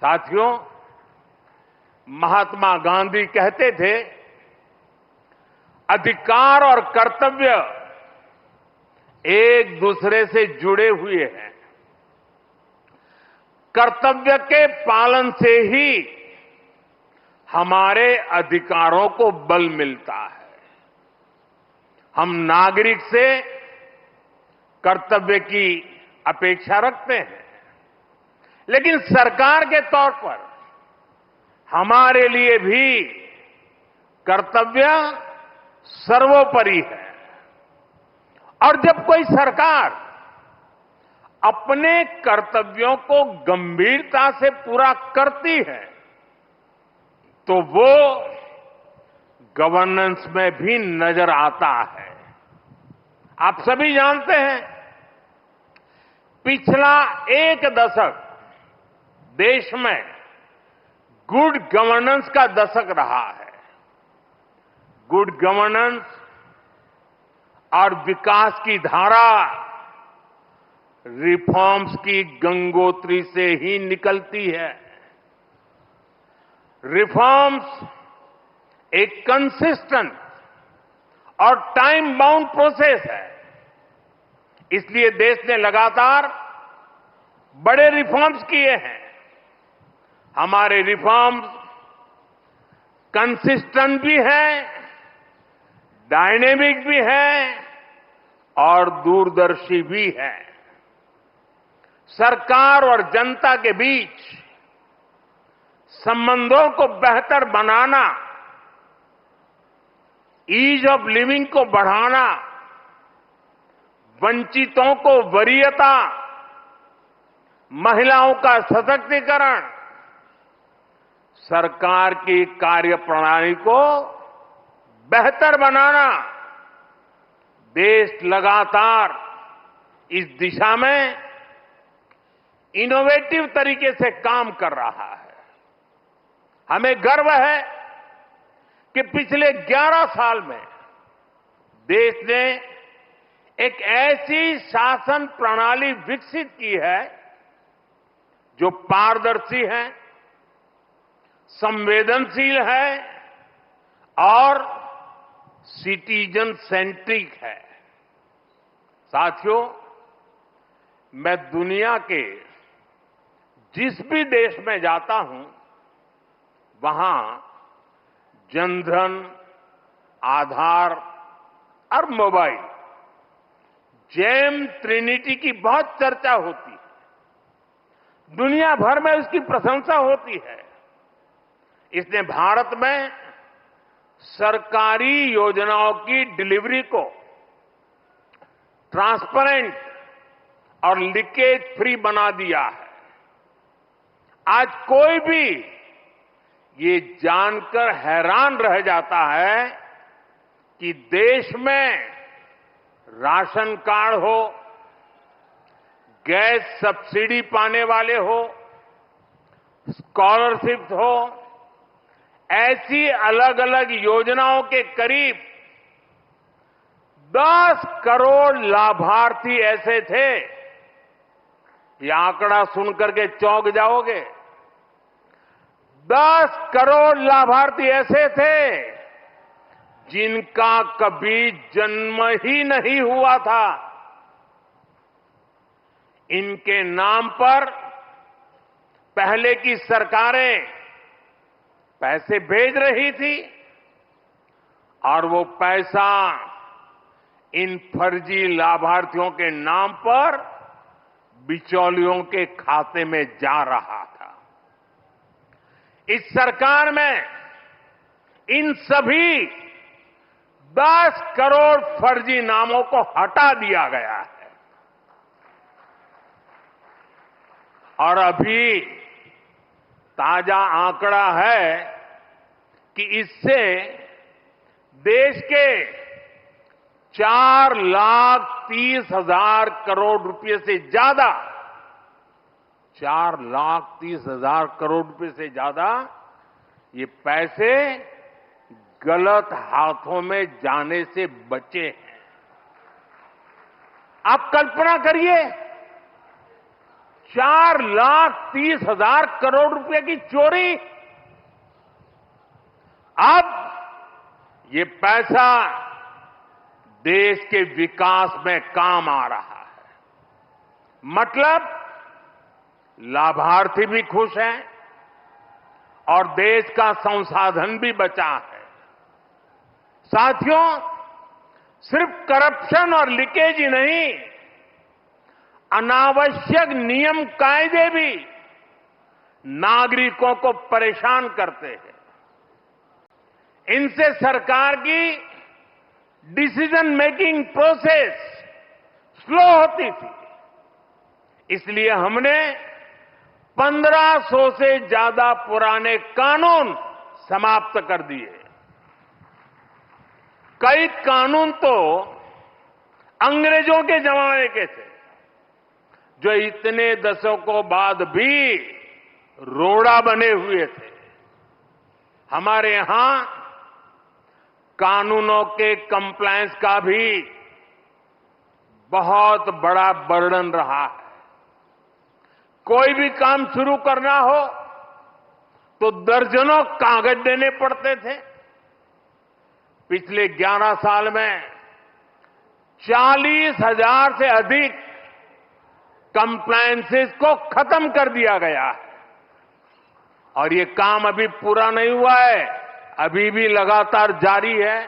साथियों, महात्मा गांधी कहते थे, अधिकार और कर्तव्य एक दूसरे से जुड़े हुए हैं। कर्तव्य के पालन से ही हमारे अधिकारों को बल मिलता है। हम नागरिक से कर्तव्य की अपेक्षा रखते हैं, लेकिन सरकार के तौर पर हमारे लिए भी कर्तव्य सर्वोपरि है। और जब कोई सरकार अपने कर्तव्यों को गंभीरता से पूरा करती है, तो वो गवर्नेंस में भी नजर आता है। आप सभी जानते हैं, पिछला एक दशक देश में गुड गवर्नेंस का दशक रहा है। गुड गवर्नेंस और विकास की धारा रिफॉर्म्स की गंगोत्री से ही निकलती है। रिफॉर्म्स एक कंसिस्टेंट और टाइम बाउंड प्रोसेस है। इसलिए देश ने लगातार बड़े रिफॉर्म्स किए हैं। हमारे रिफॉर्म्स कंसिस्टेंट भी हैं, डायनेमिक भी हैं और दूरदर्शी भी हैं। सरकार और जनता के बीच संबंधों को बेहतर बनाना, ईज ऑफ लिविंग को बढ़ाना, वंचितों को वरीयता, महिलाओं का सशक्तिकरण, सरकार की कार्यप्रणाली को बेहतर बनाना, देश लगातार इस दिशा में इनोवेटिव तरीके से काम कर रहा है। हमें गर्व है कि पिछले 11 साल में देश ने एक ऐसी शासन प्रणाली विकसित की है जो पारदर्शी है, संवेदनशील है और सिटीजन सेंट्रिक है। साथियों, मैं दुनिया के जिस भी देश में जाता हूं, वहां जनधन, आधार और मोबाइल, जेम ट्रिनिटी की बहुत चर्चा होती है। दुनिया भर में उसकी प्रशंसा होती है। इसने भारत में सरकारी योजनाओं की डिलीवरी को ट्रांसपेरेंट और लीकेज फ्री बना दिया है। आज कोई भी ये जानकर हैरान रह जाता है कि देश में राशन कार्ड हो, गैस सब्सिडी पाने वाले हो, स्कॉलरशिप हो, ऐसी अलग अलग योजनाओं के करीब 10 करोड़ लाभार्थी ऐसे थे। ये आंकड़ा सुनकर के चौंक जाओगे। 10 करोड़ लाभार्थी ऐसे थे जिनका कभी जन्म ही नहीं हुआ था। इनके नाम पर पहले की सरकारें पैसे भेज रही थी और वो पैसा इन फर्जी लाभार्थियों के नाम पर बिचौलियों के खाते में जा रहा था। इस सरकार में इन सभी 10 करोड़ फर्जी नामों को हटा दिया गया है और अभी ताजा आंकड़ा है कि इससे देश के 4,30,000 करोड़ रुपए से ज्यादा 4,30,000 करोड़ रुपए से ज्यादा ये पैसे गलत हाथों में जाने से बचे हैं। आप कल्पना करिए 4,30,000 करोड़ रुपए की चोरी। अब ये पैसा देश के विकास में काम आ रहा है। मतलब लाभार्थी भी खुश हैं और देश का संसाधन भी बचा है। साथियों, सिर्फ करप्शन और लीकेज ही नहीं, अनावश्यक नियम कायदे भी नागरिकों को परेशान करते हैं। इनसे सरकार की डिसीजन मेकिंग प्रोसेस स्लो होती थी। इसलिए हमने 1500 से ज्यादा पुराने कानून समाप्त कर दिए। कई कानून तो अंग्रेजों के जमाने के थे, जो इतने दशकों बाद भी रोड़ा बने हुए थे। हमारे यहां कानूनों के कंप्लायंस का भी बहुत बड़ा बर्डन रहा है। कोई भी काम शुरू करना हो तो दर्जनों कागज देने पड़ते थे। पिछले 11 साल में 40,000 से अधिक कंप्लायंसेस को खत्म कर दिया गया है। और ये काम अभी पूरा नहीं हुआ है, अभी भी लगातार जारी है।